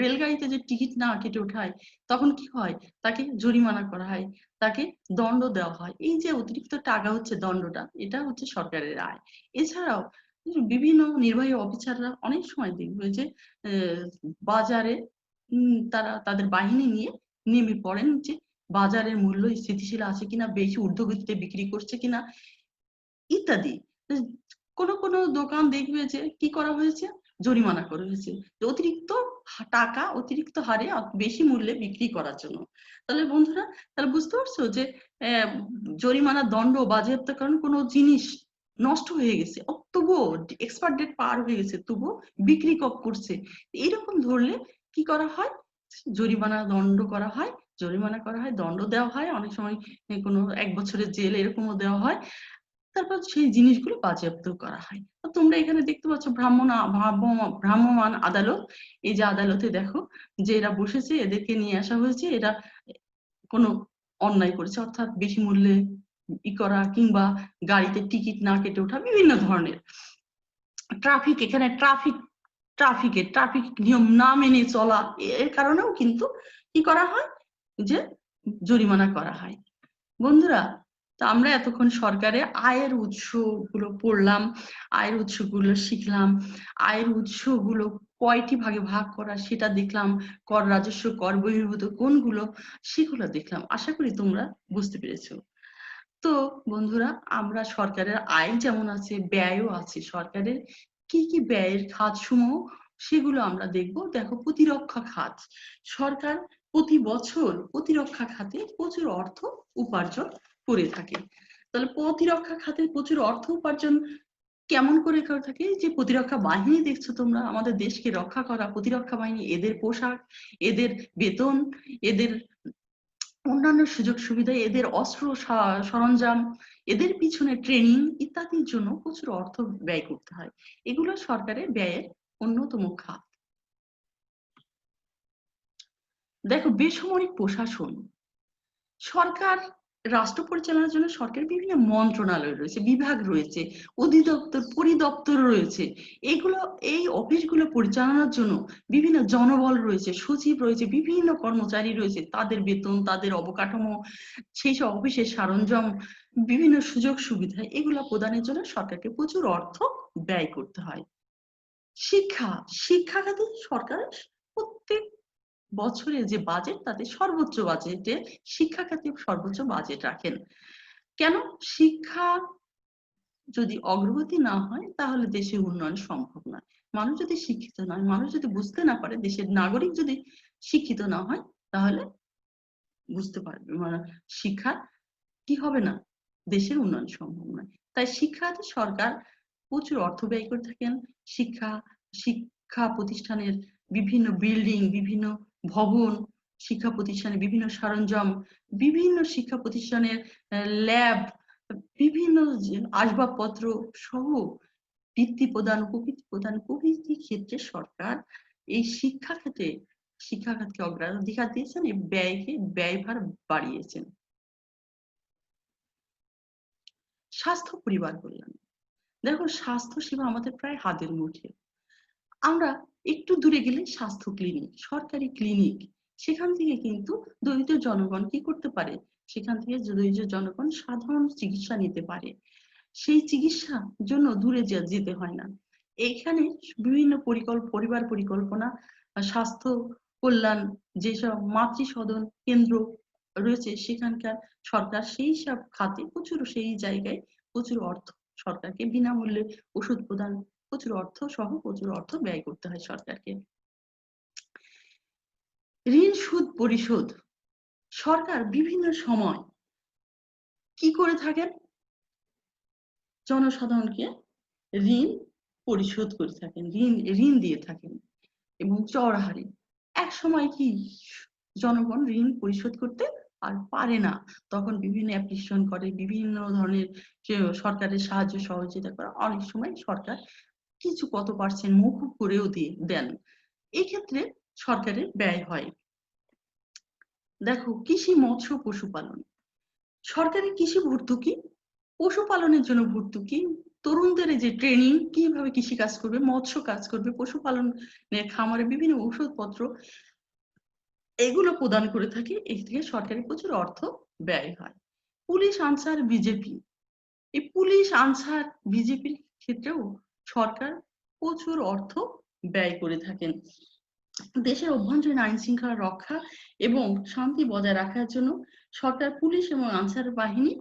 রেলগাড়িতে যে টিকিট না কেটে ওঠায় তখন কি হয়, তাকে জরিমানা করা হয়, তাকে দণ্ড দেওয়া হয়। এই যে অতিরিক্ত টাকা হচ্ছে দণ্ডটা, এটা হচ্ছে সরকারের আয়। এছাড়াও বিভিন্ন নির্বাহী অফিসাররা অনেক সময় দেখবে যে বাজারে তারা তাদের বাহিনী নিয়ে নেমে পড়েন যে বাজারের মূল্য স্থিতিশীল আছে কিনা, বেশি ঊর্ধ্বগতিতে বিক্রি করছে কিনা ইত্যাদি। কোন কোন দোকান দেখবে যে কি করা হয়েছে, জরিমানা করা হয়েছে অতিরিক্ত টাকা, অতিরিক্ত হারে বেশি মূল্যে বিক্রি করার জন্য। তাহলে বন্ধুরা তাহলে বুঝতে পারছো যে জরিমানা, দণ্ড, বাজেয়াপ্তকরণ, কোনো জিনিস নষ্ট হয়ে গেছে তবুও এক্সপায়ার ডেট পার হয়ে গেছে তবুও বিক্রি করছে, এইরকম ধরলে কি করা হয়, জরিমানা, দণ্ড করা হয়, জরিমানা করা হয়, দণ্ড দেওয়া হয়, অনেক সময় কোনো 1 বছরের জেল এরকমও দেওয়া হয়। তারপর সেই জিনিসগুলো বাজেয়াপ্ত করা হয়। তোমরা এখানে দেখতে পাচ্ছ ভ্রাম্যমাণ আদালত। এই যে আদালতে দেখো যে এরা বসেছে, এদেরকে নিয়ে আসা হয়েছে, এরা কোনো অন্যায় করেছে, অর্থাৎ বেশি মূল্যে করা কিংবা গাড়িতে টিকিট না কেটে ওঠা, বিভিন্ন ধরনের ট্রাফিক, এখানে ট্রাফিক নিয়ম না মেনে চলা, এর কারণেও কিন্তু কি করা হয়, যে জরিমানা করা হয়। বন্ধুরা তো আমরা এতক্ষণ সরকারের আয়ের উৎসগুলো পড়লাম, আয়ের উৎসগুলো শিখলাম, আয়ের উৎসগুলো কয়টি ভাগে ভাগ করা সেটা দেখলাম, কর রাজস্ব, কর বহির্ভূত কোনগুলো সেগুলো দেখলাম। আশা করি তোমরা বুঝতে পেরেছো। তো বন্ধুরা আমরা সরকারের আয় যেমন আছে, ব্যয়ও আছে। সরকারের কি কি ব্যয়ের খাতসমূহ সেগুলো আমরা দেখব। দেখো প্রতিরক্ষা খাত, সরকার প্রতি বছর প্রতিরক্ষা খাতে প্রচুর অর্থ উপার্জন করে থাকে। তাহলে প্রতিরক্ষা খাতে প্রচুর অর্থ উপার্জন কেমন করে থাকে, যে প্রতিরক্ষা বাহিনী দেখছো তোমরা, আমাদের দেশকে রক্ষা করা প্রতিরক্ষা বাহিনী, এদের পোশাক, এদের বেতন, এদের অন্যান্য সুযোগ সুবিধা, এদের অস্ত্র সরঞ্জাম, এদের পিছনে ট্রেনিং ইত্যাদির জন্য প্রচুর অর্থ ব্যয় করতে হয়। এগুলো সরকারের ব্যয়ের অন্যতম খাত। দেখো বেসামরিক প্রশাসন, সরকার রাষ্ট্র পরিচালনার জন্য সরকারের বিভিন্ন মন্ত্রণালয় রয়েছে, বিভাগ রয়েছে, অধিদপ্তর, পরিদপ্তর রয়েছে। এগুলো, এই অফিসগুলো পরিচালনার জন্য বিভিন্ন জনবল রয়েছে, সচিব রয়েছে, বিভিন্ন কর্মচারী রয়েছে, তাদের বেতন, তাদের অবকাঠামো, সেই সব অফিসের সরঞ্জাম, বিভিন্ন সুযোগ সুবিধা, এগুলো প্রদানের জন্য সরকারকে প্রচুর অর্থ ব্যয় করতে হয়। শিক্ষা খাতে সরকার প্রত্যেক বছরের যে বাজেট, তাতে সর্বোচ্চ বাজেটে শিক্ষা খাতে সর্বোচ্চ বাজেট রাখেন। কেন? শিক্ষা যদি অগ্রগতি না হয় তাহলে দেশের উন্নয়ন সম্ভব নয়। মানুষ যদি শিক্ষিত নয়, মানুষ যদি বুঝতে না পারে, দেশের নাগরিক যদি শিক্ষিত না হয়, তাহলে বুঝতে পারবে মানে শিক্ষা কি হবে না, দেশের উন্নয়ন সম্ভব নয়। তাই শিক্ষাতে সরকার প্রচুর অর্থ ব্যয় করে থাকেন। শিক্ষা প্রতিষ্ঠানের বিভিন্ন বিল্ডিং, বিভিন্ন ভবন, শিক্ষা প্রতিষ্ঠানে বিভিন্ন সরঞ্জাম, বিভিন্ন শিক্ষা প্রতিষ্ঠানের ল্যাব, বিভিন্ন আসবাবপত্র সহ বৃত্তি প্রদান, উপবৃত্তি প্রদান প্রভৃতি ক্ষেত্রে সরকার এই শিক্ষা খাতকে অগ্রাধিকার দিয়েছেন, এই ব্যয়ভার বাড়িয়েছেন। স্বাস্থ্য পরিবার কল্যাণ, দেখো স্বাস্থ্য সেবা আমাদের প্রায় হাতের মুঠে। আমরা একটু দূরে গেলে স্বাস্থ্য ক্লিনিক, সরকারি ক্লিনিক, সেখান থেকে কিন্তু দরিদ্র জনগণ কি করতে পারে, সেখান থেকে দরিদ্র জনগণ সাধারণ চিকিৎসা নিতে পারে, সেই চিকিৎসার জন্য দূরে যেতে হয় না। এখানে বিভিন্ন পরিবার পরিকল্পনা, স্বাস্থ্য কল্যাণ, যেসব মাতৃসদন কেন্দ্র রয়েছে সেখানকার সরকার সেই সব খাতে সেই জায়গায় প্রচুর অর্থ সরকারকে বিনামূল্যে ওষুধ প্রদান, প্রচুর অর্থ ব্যয় করতে হয় সরকারকে। ঋণ সুদ পরিশোধ, সরকার বিভিন্ন সময় কি করে থাকেন, জনসাধারণকে ঋণ পরিশোধ করে থাকেন, ঋণ দিয়ে থাকেন এবং চড়া হারে। এক সময় কি জনগণ ঋণ পরিশোধ করতে আর পারে না, তখন বিভিন্ন অ্যাপ্লিকেশন করে, বিভিন্ন ধরনের সরকারের সাহায্য সহযোগিতা করে, অনেক সময় সরকার কিছু কত পার্সেন্ট মকুব করেও দেন, এই ক্ষেত্রে সরকারের ব্যয় হয়। দেখো কৃষি মৎস্য পশুপালন, সরকারি কৃষি ভর্তুকি, পশুপালনের জন্য ভর্তুকি, তরুণদের যে ট্রেনিং, কিভাবে কৃষি কাজ করবে, মৎস্য কাজ করবে, পশুপালনের খামারে বিভিন্ন ঔষধপত্র, এগুলো প্রদান করে থাকে, এই থেকে সরকারি প্রচুর অর্থ ব্যয় হয়। পুলিশ আনসার বিজেপি, এই পুলিশ আনসার বিজেপির ক্ষেত্রেও সরকার প্রচুর অর্থ ব্যয় করে থাকেন। দেশের অভ্যন্তরীণ আইন শৃঙ্খলা রক্ষা এবং শান্তি বজায় রাখার জন্য সরকার পুলিশ এবং আনসার বাহিনী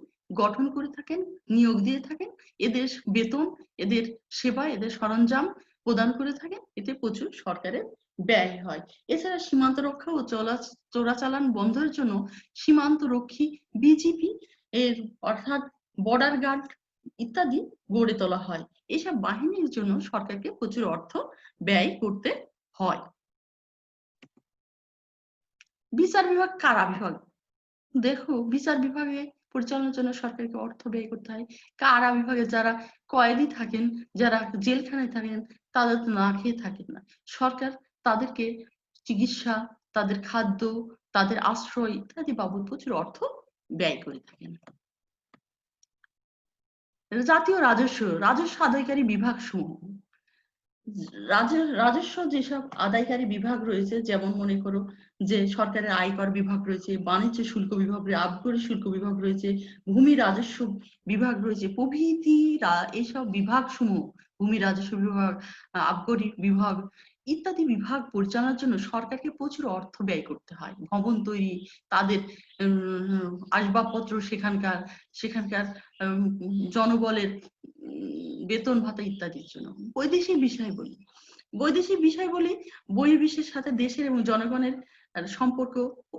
গঠন করে থাকেন, নিয়োগ দিয়ে থাকেন, এদের বেতন, এদের সেবা, এদের সরঞ্জাম প্রদান করে থাকেন, এতে প্রচুর সরকারের ব্যয় হয়। এছাড়া সীমান্ত রক্ষা ও চোরাচালান বন্ধের জন্য সীমান্ত রক্ষী বিজিপি এর অর্থাৎ বর্ডার গার্ড ইত্যাদি গড়ে তোলা হয়। এসব বাহিনীর জন্য সরকারকে প্রচুর অর্থ ব্যয় করতে হয়। বিচার বিভাগ, কারা বিভাগ, দেখো বিচার বিভাগে পরিচালনার জন্য সরকারকে অর্থ ব্যয় করতে হয়। কারা বিভাগে যারা কয়েদি থাকেন, যারা জেলখানায় থাকেন, তাদের তো না খেয়ে থাকেন না, সরকার তাদেরকে চিকিৎসা, তাদের খাদ্য, তাদের আশ্রয় ইত্যাদি বাবদ প্রচুর অর্থ ব্যয় করে থাকেন। জাতীয় রাজস্ব আদায়কারী বিভাগ সমূহ, রাজস্ব যেসব আদায়কারী বিভাগ রয়েছে, যেমন মনে করো যে সরকারের আয়কর বিভাগ রয়েছে, বাণিজ্য শুল্ক বিভাগ, আবগারি শুল্ক বিভাগ রয়েছে, ভূমি রাজস্ব বিভাগ রয়েছে প্রভৃতি, এইসব বিভাগ সমূহ, ভূমি রাজস্ব বিভাগ, আবগারি বিভাগ ইত্যাদি বিভাগ পরিচালনার জন্য সরকারকে প্রচুর অর্থ ব্যয় করতে হয়। ভবন তৈরি, তাদের আসবাবপত্র, সেখানকার জনবলের বেতন ভাতা ইত্যাদির জন্য। বৈদেশিক বিষয় বলি, বহির্বিশ্বের সাথে দেশের এবং জনগণের সম্পর্ক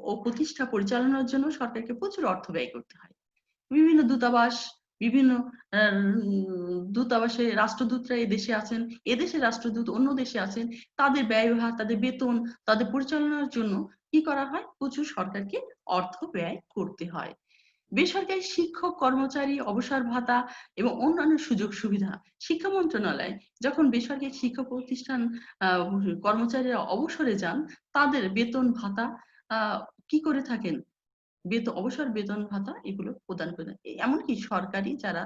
ও প্রতিষ্ঠা পরিচালনার জন্য সরকারকে প্রচুর অর্থ ব্যয় করতে হয়। বিভিন্ন দূতাবাস, বিভিন্ন দূতাবাসে রাষ্ট্রদূতরা এদেশে আছেন, এদেশের রাষ্ট্রদূত অন্য দেশে আছেন, তাদের ব্যয়ভার, তাদের বেতন, তাদের পরিচালনার জন্য কি করা হয়, প্রচুর সরকারকে অর্থ ব্যয় করতে হয়। বেসরকারি শিক্ষক কর্মচারী অবসর ভাতা এবং অন্যান্য সুযোগ সুবিধা, শিক্ষা মন্ত্রণালয় যখন বেসরকারি শিক্ষা প্রতিষ্ঠান কর্মচারীরা অবসরে যান, তাদের বেতন ভাতা কি করে থাকেন, অবসর বেতন ভাতা এগুলো প্রদান করে। এমনকি সরকারি যারা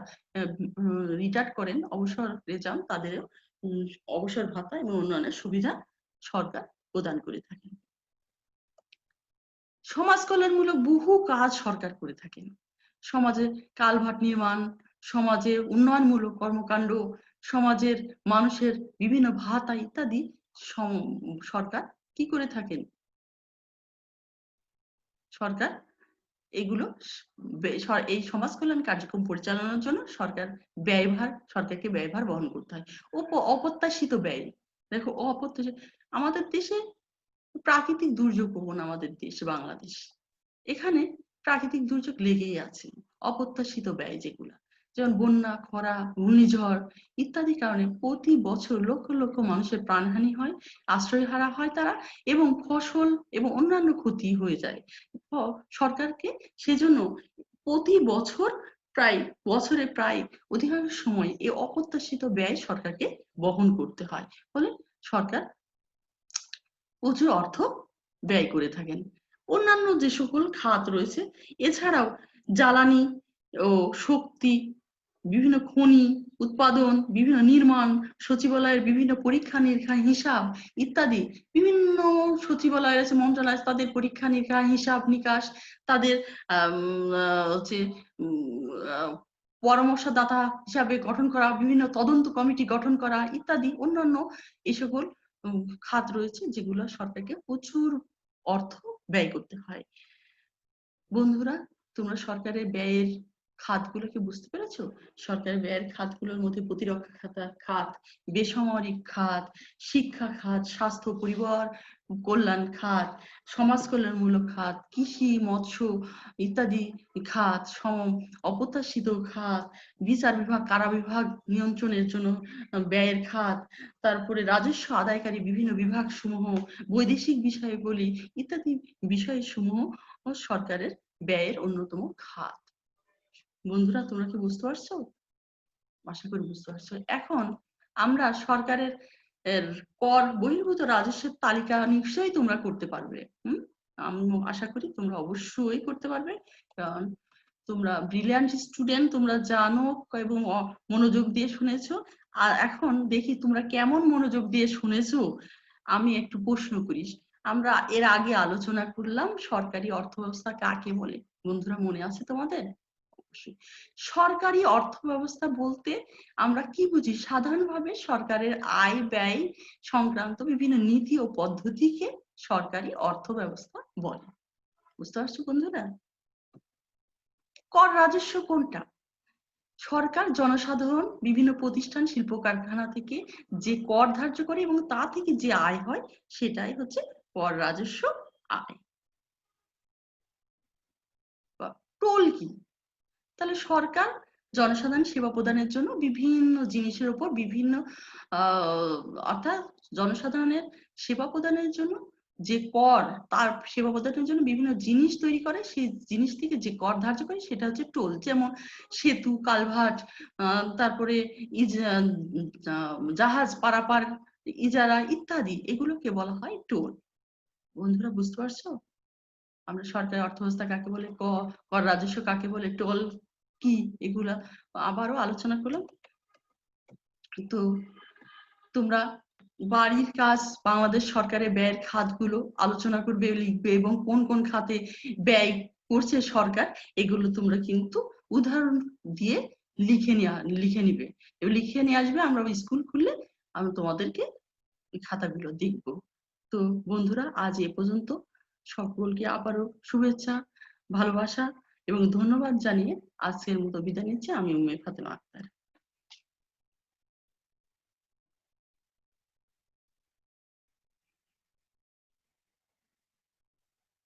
রিটায়ার্ড করেন, অবসরে যান, তাদেরও অবসর ভাতা এবং অন্যান্য সুবিধা সরকার প্রদান করে থাকেন। সমাজ কল্যাণমূলক বহু কাজ সরকার করে থাকেন, সমাজে কালভার্ট নির্মাণ, সমাজে উন্নয়নমূলক কর্মকাণ্ড, সমাজের মানুষের বিভিন্ন ভাতা ইত্যাদি সরকার কি করে থাকেন, সরকার এগুলো এই সমাজ কল্যাণ কার্যক্রম পরিচালনার জন্য সরকারকে ব্যয়ভার বহন করতে হয়। অপ্রত্যাশিত ব্যয়, দেখো অপ্রত্যাশিত, আমাদের দেশে প্রাকৃতিক দুর্যোগ প্রবণ আমাদের দেশ বাংলাদেশ, এখানে প্রাকৃতিক দুর্যোগ লেগেই আছে, অপ্রত্যাশিত ব্যয় যেগুলা, যেমন বন্যা, খরা, ঘূর্ণিঝড় ইত্যাদি কারণে প্রতি বছর লক্ষ লক্ষ মানুষের প্রাণহানি হয়, আশ্রয় হারা হয় তারা, এবং ফসল এবং অন্যান্য ক্ষতি হয়ে যায়। সরকারকে সেজন্য প্রতি বছর প্রায় বছরে প্রায় অধিকাংশ সময় এই অপ্রত্যাশিত ব্যয় সরকারকে বহন করতে হয়, ফলে সরকার প্রচুর অর্থ ব্যয় করে থাকেন। অন্যান্য যে সকল খাত রয়েছে এছাড়াও জ্বালানি ও শক্তি, বিভিন্ন খনি উৎপাদন, বিভিন্ন নির্মাণ, সচিবালয়ের বিভিন্ন পরীক্ষা নিরীক্ষা, হিসাব ইত্যাদি বিভিন্ন সচিবালয় আছে, মন্ত্রণালয় আছে, তাদের পরীক্ষা নিরীক্ষা, হিসাব নিকাশ, তাদের হচ্ছে পরামর্শদাতা হিসাবে গঠন করা, বিভিন্ন তদন্ত কমিটি গঠন করা ইত্যাদি অন্যান্য এই সকল খাত রয়েছে যেগুলো সরকারকে প্রচুর অর্থ ব্যয় করতে হয়। বন্ধুরা, তোমরা সরকারের ব্যয়ের খাতগুলোকে বুঝতে পেরেছো? সরকারের ব্যয়ের খাতগুলোর মধ্যে প্রতিরক্ষা খাত, বেসামরিক খাত, শিক্ষা খাত, স্বাস্থ্য পরিবার কল্যাণ খাত, সমাজ কল্যাণমূলক খাত, কৃষি মৎস্য ইত্যাদি খাত, অপ্রত্যাশিত খাত, বিচার বিভাগ কারা বিভাগ নিয়ন্ত্রণের জন্য ব্যয়ের খাত, তারপরে রাজস্ব আদায়কারী বিভিন্ন বিভাগ সমূহ, বৈদেশিক বিষয়াবলী ইত্যাদি বিষয়সমূহ সরকারের ব্যয়ের অন্যতম খাত। বন্ধুরা, তোমরা কি বুঝতে পারছো? আশা করি বুঝতে পারছো। এখন আমরা সরকারের কর বহির্ভূত রাজস্বের তালিকা নিশ্চয়ই তোমরা করতে পারবে। আমি আশা করি তোমরা অবশ্যই করতে পারবে, কারণ তোমরা ব্রিলিয়ান্ট স্টুডেন্ট, তোমরা জানো এবং মনোযোগ দিয়ে শুনেছো। আর এখন দেখি তোমরা কেমন মনোযোগ দিয়ে শুনেছো। আমি একটু প্রশ্ন করি, আমরা এর আগে আলোচনা করলাম সরকারি অর্থব্যবস্থা কাকে বলে। বন্ধুরা, মনে আছে তোমাদের? সরকারি অর্থব্যবস্থা বলতে আমরা কি বুঝি? সাধারণভাবে সরকারের আয় ব্যয় সংক্রান্ত বিভিন্ন নীতি ও পদ্ধতিকে সরকারি অর্থব্যবস্থা বলে। বুঝতে পারছো বন্ধুরা? কর রাজস্ব কোনটা? সরকার জনসাধারণ বিভিন্ন প্রতিষ্ঠান শিল্প কারখানা থেকে যে কর ধার্য করে এবং তা থেকে যে আয় হয় সেটাই হচ্ছে কর রাজস্ব আয়। টোল কি? তাহলে সরকার জনসাধারণ সেবা প্রদানের জন্য বিভিন্ন জিনিসের উপর বিভিন্ন অর্থাৎ জনসাধারণের সেবা প্রদানের জন্য যে কর, তার সেবা প্রদানের জন্য বিভিন্ন জিনিস তৈরি করে, সেই জিনিস থেকে যে কর ধার্য করে সেটা হচ্ছে টোল। যেমন সেতু, কালভার্ট, তারপরে জাহাজ পারাপার, ইজারা ইত্যাদি, এগুলোকে বলা হয় টোল। বন্ধুরা, বুঝতে পারছো আমরা সরকারি অর্থব্যবস্থা কাকে বলে, কর রাজস্ব কাকে বলে, টোল কি, এগুলা আবারও আলোচনা করলাম। তো তোমরা বাড়ির কাজ বাংলাদেশ সরকারের ব্যয়ের খাতগুলো আলোচনা করবে, লিখবে এবং কোন কোন খাতে ব্যয় করছে সরকার এগুলো তোমরা কিন্তু উদাহরণ দিয়ে লিখে নিবে এবং লিখে নিয়ে আসবে। আমরা স্কুল খুললে আমি তোমাদেরকে এই খাতাগুলো দেখবো। তো বন্ধুরা, আজ এ পর্যন্ত। সকলকে আবারও শুভেচ্ছা, ভালোবাসা এবং ধন্যবাদ জানিয়ে আজকের মতো বিদায় নিচ্ছি। আমি উম্মে ফাতেমা আক্তার।